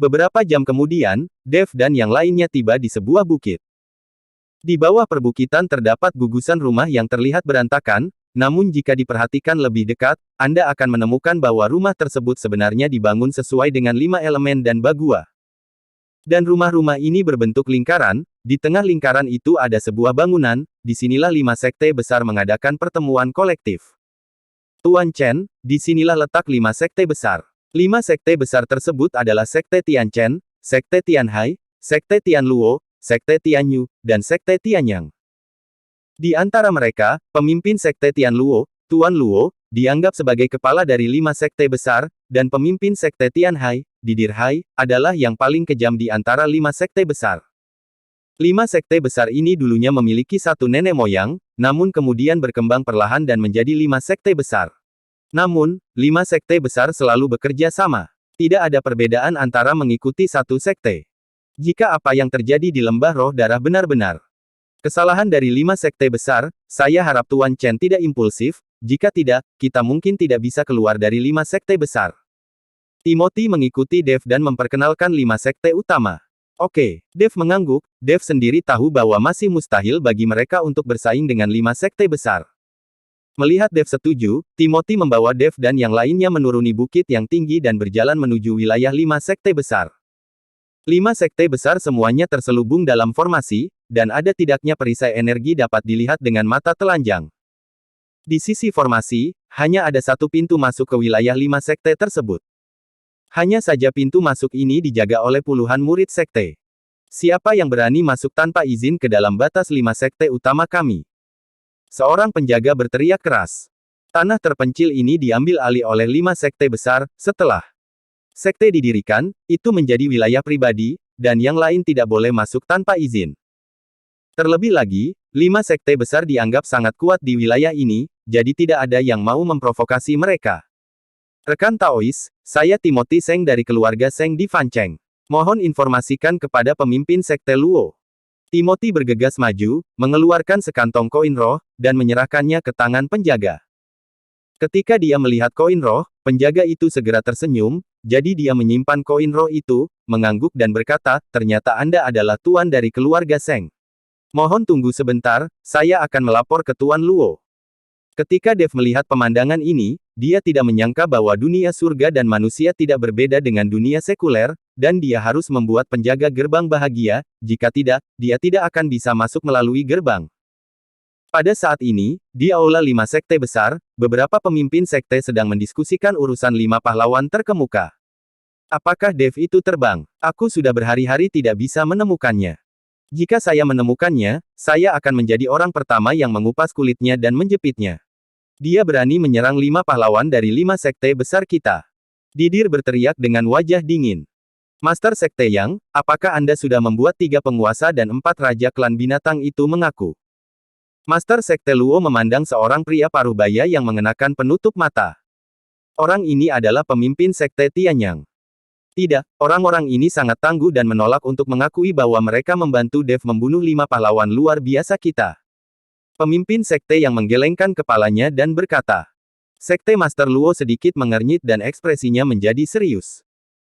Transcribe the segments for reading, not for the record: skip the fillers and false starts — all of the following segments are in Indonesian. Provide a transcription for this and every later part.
Beberapa jam kemudian, Dev dan yang lainnya tiba di sebuah bukit. Di bawah perbukitan terdapat gugusan rumah yang terlihat berantakan, namun jika diperhatikan lebih dekat, Anda akan menemukan bahwa rumah tersebut sebenarnya dibangun sesuai dengan 5 elemen dan bagua. Dan rumah-rumah ini berbentuk lingkaran, di tengah lingkaran itu ada sebuah bangunan, disinilah 5 sekte besar mengadakan pertemuan kolektif. Tuan Chen, disinilah letak 5 sekte besar. 5 sekte besar tersebut adalah Sekte Tianchen, Sekte Tianhai, Sekte Tianluo, Sekte Tianyu, dan Sekte Tianyang. Di antara mereka, pemimpin Sekte Tianluo, Tuan Luo, dianggap sebagai kepala dari 5 sekte besar, dan pemimpin Sekte Tianhai, Didirhai, adalah yang paling kejam di antara 5 sekte besar. 5 sekte besar ini dulunya memiliki satu nenek moyang, namun kemudian berkembang perlahan dan menjadi 5 sekte besar. Namun, 5 sekte besar selalu bekerja sama. Tidak ada perbedaan antara mengikuti satu sekte. Jika apa yang terjadi di lembah roh darah benar-benar kesalahan dari 5 sekte besar, saya harap Tuan Chen tidak impulsif, jika tidak, kita mungkin tidak bisa keluar dari 5 sekte besar. Timothy mengikuti Dev dan memperkenalkan 5 sekte utama. Oke, Dev mengangguk, Dev sendiri tahu bahwa masih mustahil bagi mereka untuk bersaing dengan 5 sekte besar. Melihat Dev setuju, Timothy membawa Dev dan yang lainnya menuruni bukit yang tinggi dan berjalan menuju wilayah 5 sekte besar. 5 sekte besar semuanya terselubung dalam formasi, dan ada tidaknya perisai energi dapat dilihat dengan mata telanjang. Di sisi formasi, hanya ada satu pintu masuk ke wilayah 5 sekte tersebut. Hanya saja pintu masuk ini dijaga oleh puluhan murid sekte. Siapa yang berani masuk tanpa izin ke dalam batas 5 sekte utama kami? Seorang penjaga berteriak keras. Tanah terpencil ini diambil alih oleh 5 sekte besar, setelah sekte didirikan, itu menjadi wilayah pribadi, dan yang lain tidak boleh masuk tanpa izin. Terlebih lagi, 5 sekte besar dianggap sangat kuat di wilayah ini, jadi tidak ada yang mau memprovokasi mereka. Rekan Taois, saya Timothy Seng dari keluarga Seng di Fancheng. Mohon informasikan kepada pemimpin sekte Luo. Timothy bergegas maju, mengeluarkan sekantong koin roh, dan menyerahkannya ke tangan penjaga. Ketika dia melihat koin roh, penjaga itu segera tersenyum, jadi dia menyimpan koin roh itu, mengangguk dan berkata, ternyata Anda adalah tuan dari keluarga Seng. Mohon tunggu sebentar, saya akan melapor ke Tuan Luo. Ketika Dev melihat pemandangan ini, dia tidak menyangka bahwa dunia surga dan manusia tidak berbeda dengan dunia sekuler, dan dia harus membuat penjaga gerbang bahagia, jika tidak, dia tidak akan bisa masuk melalui gerbang. Pada saat ini, di aula 5 sekte besar, beberapa pemimpin sekte sedang mendiskusikan urusan 5 pahlawan terkemuka. Apakah Dev itu terbang? Aku sudah berhari-hari tidak bisa menemukannya. Jika saya menemukannya, saya akan menjadi orang pertama yang mengupas kulitnya dan menjepitnya. Dia berani menyerang 5 pahlawan dari 5 sekte besar kita. Didir berteriak dengan wajah dingin. Master Sekte Yang, apakah Anda sudah membuat 3 penguasa dan 4 raja klan binatang itu mengaku? Master Sekte Luo memandang seorang pria paruh-baya yang mengenakan penutup mata. Orang ini adalah pemimpin Sekte Tianyang. Tidak, orang-orang ini sangat tangguh dan menolak untuk mengakui bahwa mereka membantu Dev membunuh 5 pahlawan luar biasa kita. Pemimpin sekte yang menggelengkan kepalanya dan berkata. Sekte Master Luo sedikit mengernyit dan ekspresinya menjadi serius.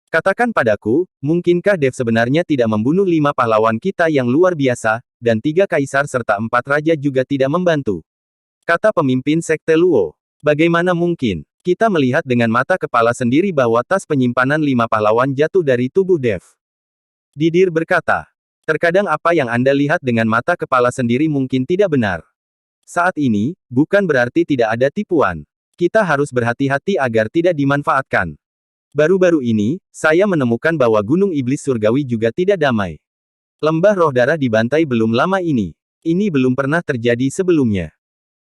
Katakan padaku, mungkinkah Dev sebenarnya tidak membunuh 5 pahlawan kita yang luar biasa, dan 3 kaisar serta 4 raja juga tidak membantu? Kata pemimpin sekte Luo. Bagaimana mungkin? Kita melihat dengan mata kepala sendiri bahwa tas penyimpanan 5 pahlawan jatuh dari tubuh Dev. Didir berkata, terkadang apa yang Anda lihat dengan mata kepala sendiri mungkin tidak benar. Saat ini, bukan berarti tidak ada tipuan. Kita harus berhati-hati agar tidak dimanfaatkan. Baru-baru ini, saya menemukan bahwa Gunung Iblis Surgawi juga tidak damai. Lembah roh darah dibantai belum lama ini. Ini belum pernah terjadi sebelumnya.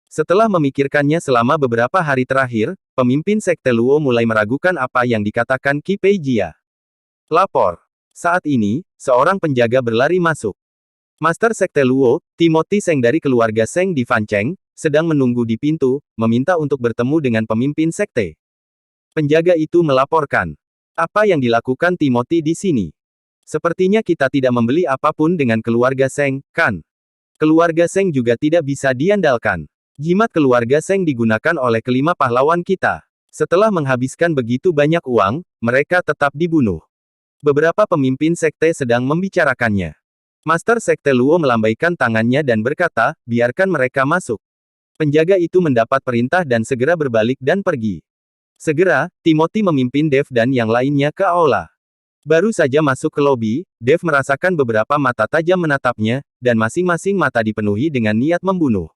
Setelah memikirkannya selama beberapa hari terakhir, pemimpin sekte Luo mulai meragukan apa yang dikatakan Qi Pei Jia. Lapor. Saat ini, seorang penjaga berlari masuk. Master Sekte Luo, Timothy Seng dari keluarga Seng di Fancheng, sedang menunggu di pintu, meminta untuk bertemu dengan pemimpin sekte. Penjaga itu melaporkan. Apa yang dilakukan Timothy di sini? Sepertinya kita tidak membeli apapun dengan keluarga Seng, kan? Keluarga Seng juga tidak bisa diandalkan. Jimat keluarga Seng digunakan oleh kelima pahlawan kita. Setelah menghabiskan begitu banyak uang, mereka tetap dibunuh. Beberapa pemimpin sekte sedang membicarakannya. Master Sekte Luo melambaikan tangannya dan berkata, biarkan mereka masuk. Penjaga itu mendapat perintah dan segera berbalik dan pergi. Segera, Timothy memimpin Dev dan yang lainnya ke aula. Baru saja masuk ke lobi, Dev merasakan beberapa mata tajam menatapnya, dan masing-masing mata dipenuhi dengan niat membunuh.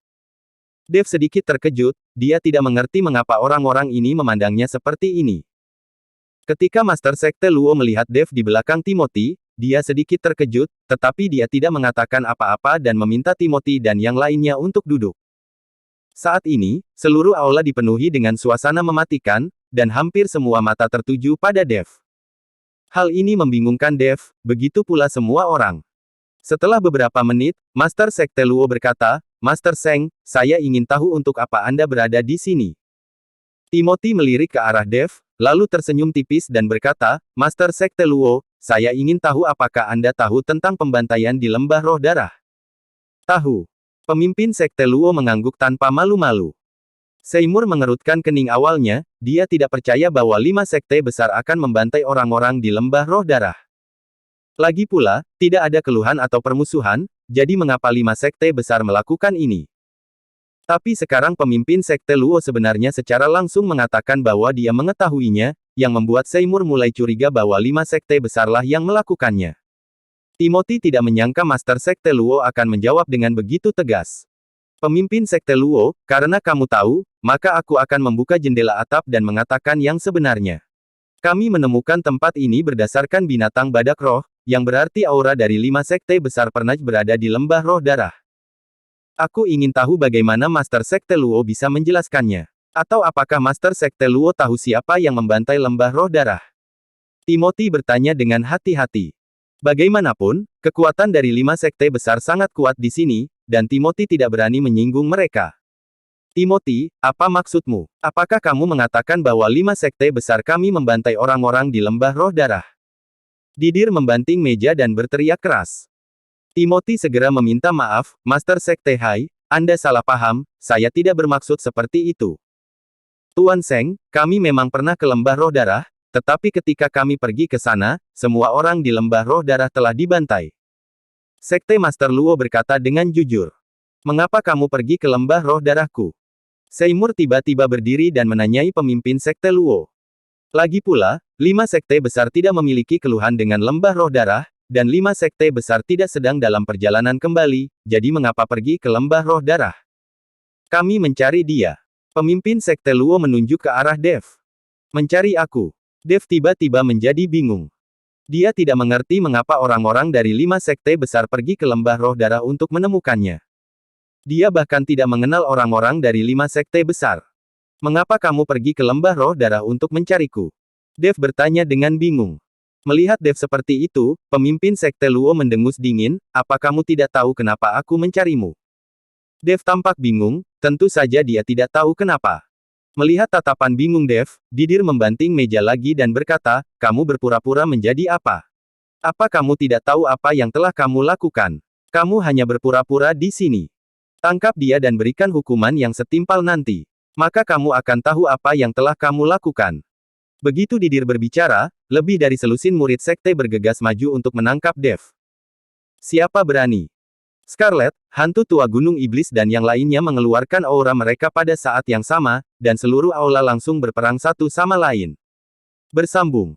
Dev sedikit terkejut, dia tidak mengerti mengapa orang-orang ini memandangnya seperti ini. Ketika Master Sekte Luo melihat Dev di belakang Timothy, dia sedikit terkejut, tetapi dia tidak mengatakan apa-apa dan meminta Timothy dan yang lainnya untuk duduk. Saat ini, seluruh aula dipenuhi dengan suasana mematikan, dan hampir semua mata tertuju pada Dev. Hal ini membingungkan Dev, begitu pula semua orang. Setelah beberapa menit, Master Sekte Luo berkata, Master Seng, saya ingin tahu untuk apa Anda berada di sini. Timothy melirik ke arah Dev, lalu tersenyum tipis dan berkata, Master Sekte Luo, saya ingin tahu apakah Anda tahu tentang pembantaian di Lembah Roh Darah. Tahu. Pemimpin Sekte Luo mengangguk tanpa malu-malu. Seymour mengerutkan kening awalnya, dia tidak percaya bahwa 5 sekte besar akan membantai orang-orang di Lembah Roh Darah. Lagi pula, tidak ada keluhan atau permusuhan, jadi mengapa 5 sekte besar melakukan ini? Tapi sekarang pemimpin Sekte Luo sebenarnya secara langsung mengatakan bahwa dia mengetahuinya, yang membuat Seymour mulai curiga bahwa 5 sekte besarlah yang melakukannya. Timothy tidak menyangka Master Sekte Luo akan menjawab dengan begitu tegas. Pemimpin Sekte Luo, karena kamu tahu, maka aku akan membuka jendela atap dan mengatakan yang sebenarnya. Kami menemukan tempat ini berdasarkan binatang badak roh, yang berarti aura dari 5 sekte besar pernah berada di Lembah Roh Darah. Aku ingin tahu bagaimana Master Sekte Luo bisa menjelaskannya. Atau apakah Master Sekte Luo tahu siapa yang membantai Lembah Roh Darah? Timothy bertanya dengan hati-hati. Bagaimanapun, kekuatan dari 5 sekte besar sangat kuat di sini, dan Timothy tidak berani menyinggung mereka. Timothy, apa maksudmu? Apakah kamu mengatakan bahwa 5 sekte besar kami membantai orang-orang di Lembah Roh Darah? Didir membanting meja dan berteriak keras. Timothy segera meminta maaf, Master Sekte Hai, Anda salah paham, saya tidak bermaksud seperti itu. Tuan Seng, kami memang pernah ke Lembah Roh Darah, tetapi ketika kami pergi ke sana, semua orang di Lembah Roh Darah telah dibantai. Sekte Master Luo berkata dengan jujur. Mengapa kamu pergi ke Lembah Roh Darahku? Seymour tiba-tiba berdiri dan menanyai pemimpin Sekte Luo. Lagi pula, 5 sekte besar tidak memiliki keluhan dengan Lembah Roh Darah, dan 5 sekte besar tidak sedang dalam perjalanan kembali, jadi mengapa pergi ke Lembah Roh Darah? Kami mencari dia. Pemimpin Sekte Luo menunjuk ke arah Dev. Mencari aku. Dev tiba-tiba menjadi bingung. Dia tidak mengerti mengapa orang-orang dari 5 sekte besar pergi ke Lembah Roh Darah untuk menemukannya. Dia bahkan tidak mengenal orang-orang dari 5 sekte besar. Mengapa kamu pergi ke Lembah Roh Darah untuk mencariku? Dev bertanya dengan bingung. Melihat Dev seperti itu, pemimpin Sekte Luo mendengus dingin, apa kamu tidak tahu kenapa aku mencarimu? Dev tampak bingung, tentu saja dia tidak tahu kenapa. Melihat tatapan bingung Dev, Didir membanting meja lagi dan berkata, kamu berpura-pura menjadi apa? Apa kamu tidak tahu apa yang telah kamu lakukan? Kamu hanya berpura-pura di sini. Tangkap dia dan berikan hukuman yang setimpal nanti. Maka kamu akan tahu apa yang telah kamu lakukan. Begitu Didir berbicara, lebih dari selusin murid sekte bergegas maju untuk menangkap Dev. Siapa berani? Scarlet, hantu tua Gunung Iblis dan yang lainnya mengeluarkan aura mereka pada saat yang sama, dan seluruh aula langsung berperang satu sama lain. Bersambung.